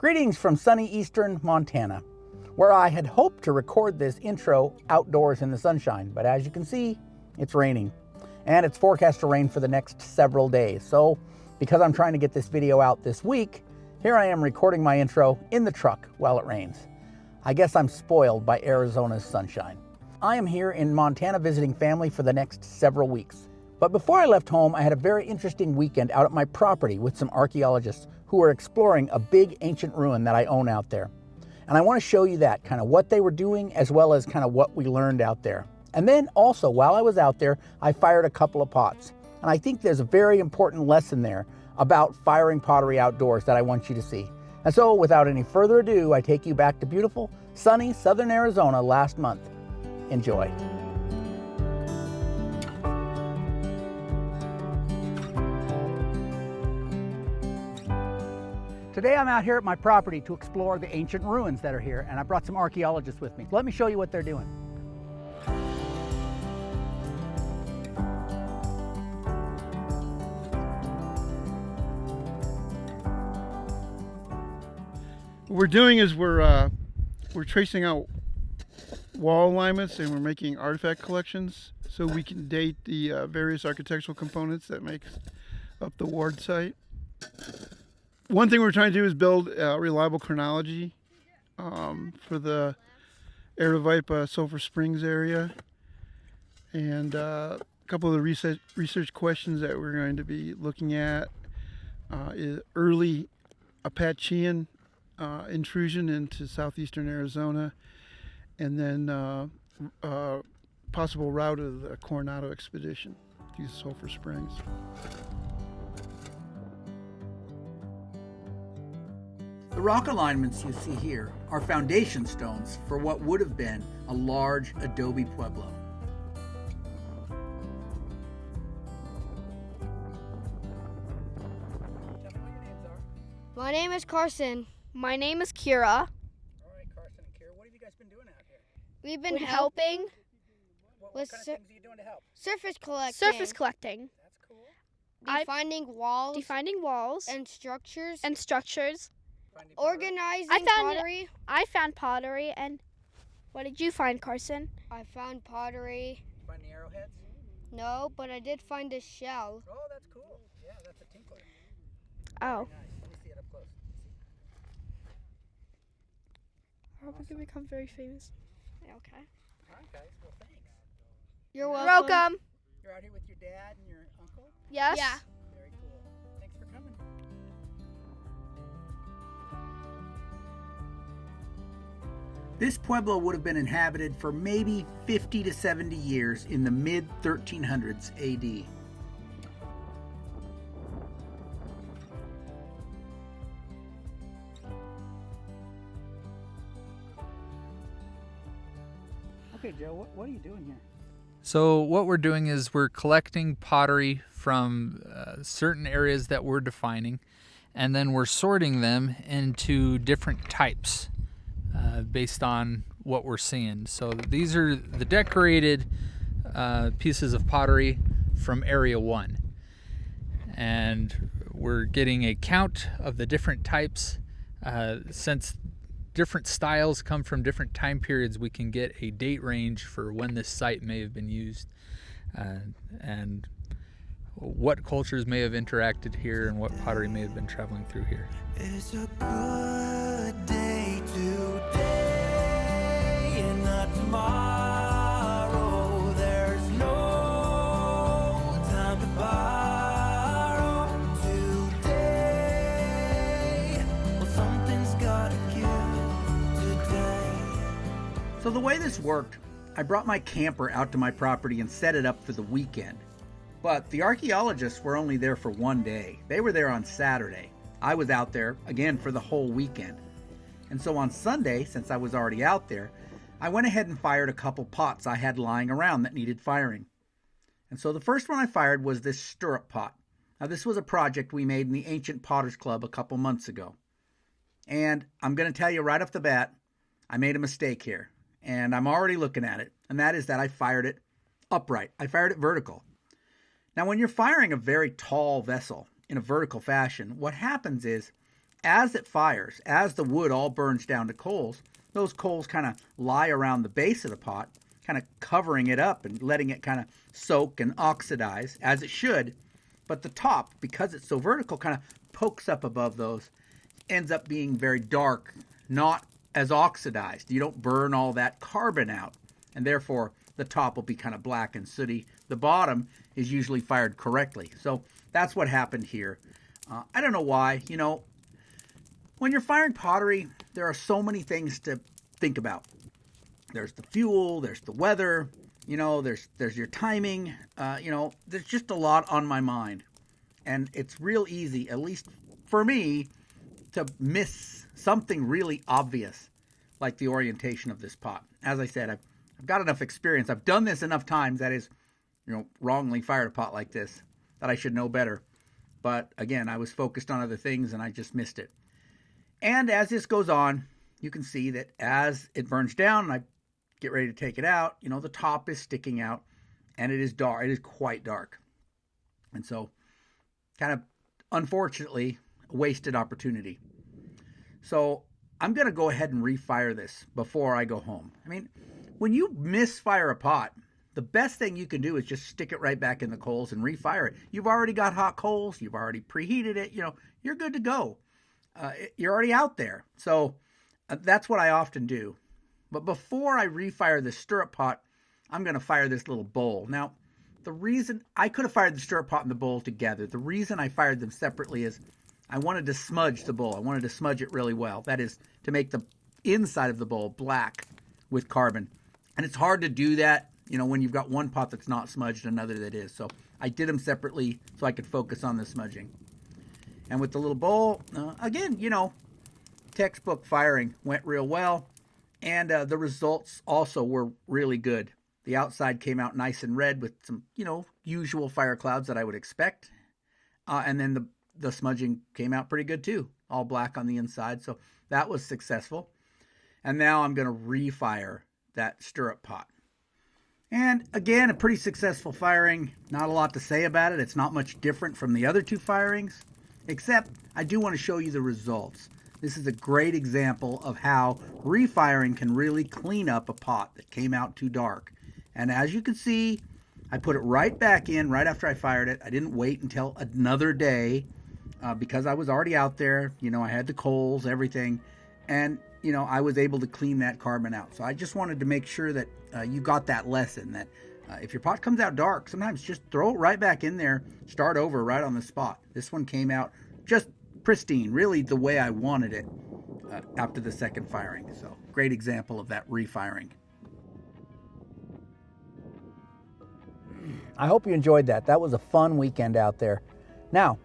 Greetings from sunny eastern Montana, where I had hoped to record this intro outdoors in the sunshine, but as you can see, it's raining. And it's forecast to rain for the next several days. So, because I'm trying to get this video out this week, here I am recording my intro in the truck while it rains. I guess I'm spoiled by Arizona's sunshine. I am here in Montana visiting family for the next several weeks. But before I left home, I had a very interesting weekend out at my property with some archaeologists who were exploring a big ancient ruin that I own out there. And I want to show you that, kind of what they were doing, as well as kind of what we learned out there. And then also, while I was out there, I fired a couple of pots. And I think there's a very important lesson there about firing pottery outdoors that I want you to see. And so, without any further ado, I take you back to beautiful, sunny southern Arizona last month. Enjoy. Today I'm out here at my property to explore the ancient ruins that are here, and I brought some archaeologists with me. Let me show you what they're doing. What we're doing is we're tracing out wall alignments, and we're making artifact collections so we can date the various architectural components that make up the ward site. One thing we're trying to do is build a reliable chronology for the Aravaipa Sulphur Springs area, and a couple of the research questions that we're going to be looking at is early Apachean intrusion into southeastern Arizona, and then possible route of the Coronado expedition to Sulphur Springs. The rock alignments you see here are foundation stones for what would have been a large adobe pueblo. My name is Carson. My name is Kira. All right, Carson and Kira, what have you guys been doing out here? We've been helping What with kind of things are you doing to help? surface collecting. Surface collecting. That's cool. Defining walls Defining walls and structures. and structures. Finding pottery? Organizing I found- pottery. I found pottery, and what did you find, Carson? I found pottery. Finding arrowheads? No, but I did find a shell. Oh, that's cool. Yeah, that's a tinkler. Oh. Very nice. Let me see it up close. Are we gonna become very famous? Okay. All right, guys. Well, thanks. You're You're welcome. welcome. You're out here with your dad and your uncle? Yes. Yeah. Very cool. Thanks for coming. This pueblo would have been inhabited for maybe 50 to 70 years in the mid-1300s AD. Okay, Joe, what are you doing here? So what we're doing is we're collecting pottery from certain areas that we're defining, and then we're sorting them into different types based on what we're seeing. So these are the decorated pieces of pottery from Area 1. And we're getting a count of the different types. Since different styles come from different time periods, we can get a date range for when this site may have been used, and what cultures may have interacted here and what pottery may have been traveling through here. It's a good day today and not tomorrow. There's no time to borrow today. Well, something's gotta give today. So the way this worked, I brought my camper out to my property and set it up for the weekend. But the archaeologists were only there for one day. They were there on Saturday. I was out there, again, for the whole weekend. And so on Sunday, since I was already out there, I went ahead and fired a couple pots I had lying around that needed firing. And so the first one I fired was this stirrup pot. Now this was a project we made in the Ancient Potters Club a couple months ago. And I'm going to tell you right off the bat, I made a mistake here. And I'm already looking at it. And that is that I fired it upright. I fired it vertical. Now, when you're firing a very tall vessel in a vertical fashion, what happens is as it fires, as the wood all burns down to coals, those coals kind of lie around the base of the pot, kind of covering it up and letting it kind of soak and oxidize, as it should. But the top, because it's so vertical, kind of pokes up above those, ends up being very dark, not as oxidized. You don't burn all that carbon out, and therefore the top will be kind of black and sooty. The bottom is usually fired correctly. So that's what happened here. I don't know why. You know, when you're firing pottery, there are so many things to think about. There's the fuel, there's the weather, you know, there's your timing, you know, there's just a lot on my mind. And it's real easy, at least for me, to miss something really obvious, like the orientation of this pot. As I said, I've got enough experience. I've done this enough times, that is, you know, wrongly fired a pot like this, that I should know better. But again, I was focused on other things and I just missed it. And as this goes on, you can see that as it burns down and I get ready to take it out, you know, the top is sticking out and it is dark. It is quite dark. And so kind of, unfortunately, a wasted opportunity. So I'm going to go ahead and refire this before I go home. I mean, when you misfire a pot, the best thing you can do is just stick it right back in the coals and refire it. You've already got hot coals. You've already preheated it. You know, you're good to go. You're already out there. So that's what I often do. But before I refire the stirrup pot, I'm going to fire this little bowl. Now, the reason I could have fired the stirrup pot and the bowl together, the reason I fired them separately is I wanted to smudge the bowl. I wanted to smudge it really well. That is, to make the inside of the bowl black with carbon. And it's hard to do that, you know, when you've got one pot that's not smudged and another that is. So I did them separately so I could focus on the smudging. And with the little bowl, again, you know, textbook firing went real well. And the results also were really good. The outside came out nice and red with some, you know, usual fire clouds that I would expect. And then the smudging came out pretty good too, all black on the inside. So that was successful. And now I'm going to refire that stirrup pot. And again, a pretty successful firing. Not a lot to say about it. It's not much different from the other two firings, except I do want to show you the results. This is a great example of how refiring can really clean up a pot that came out too dark. And as you can see, I put it right back in right after I fired it. I didn't wait until another day because I was already out there. You know, I had the coals, everything. And, you know, I was able to clean that carbon out. So I just wanted to make sure that you got that lesson, that if your pot comes out dark, sometimes just throw it right back in there, start over right on the spot. This one came out just pristine, really the way I wanted it after the second firing. So great example of that refiring. I hope you enjoyed that. That was a fun weekend out there. Now,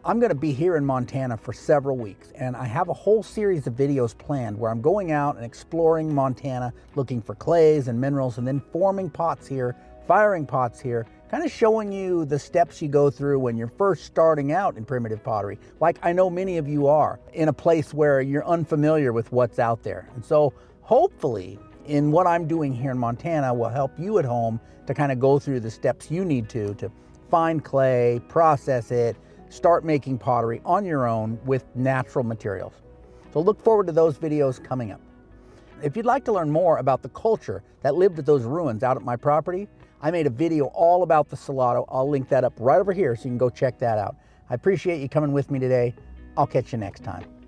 I'm going to be here in Montana for several weeks, and I have a whole series of videos planned where I'm going out and exploring Montana, looking for clays and minerals, and then forming pots here, firing pots here, kind of showing you the steps you go through when you're first starting out in primitive pottery, like I know many of you are, in a place where you're unfamiliar with what's out there. And so hopefully in what I'm doing here in Montana will help you at home to kind of go through the steps you need to find clay, process it, start making pottery on your own with natural materials. So look forward to those videos coming up. If you'd like to learn more about the culture that lived at those ruins out at my property, I made a video all about the Salado. I'll link that up right over here so you can go check that out. I appreciate you coming with me today. I'll catch you next time.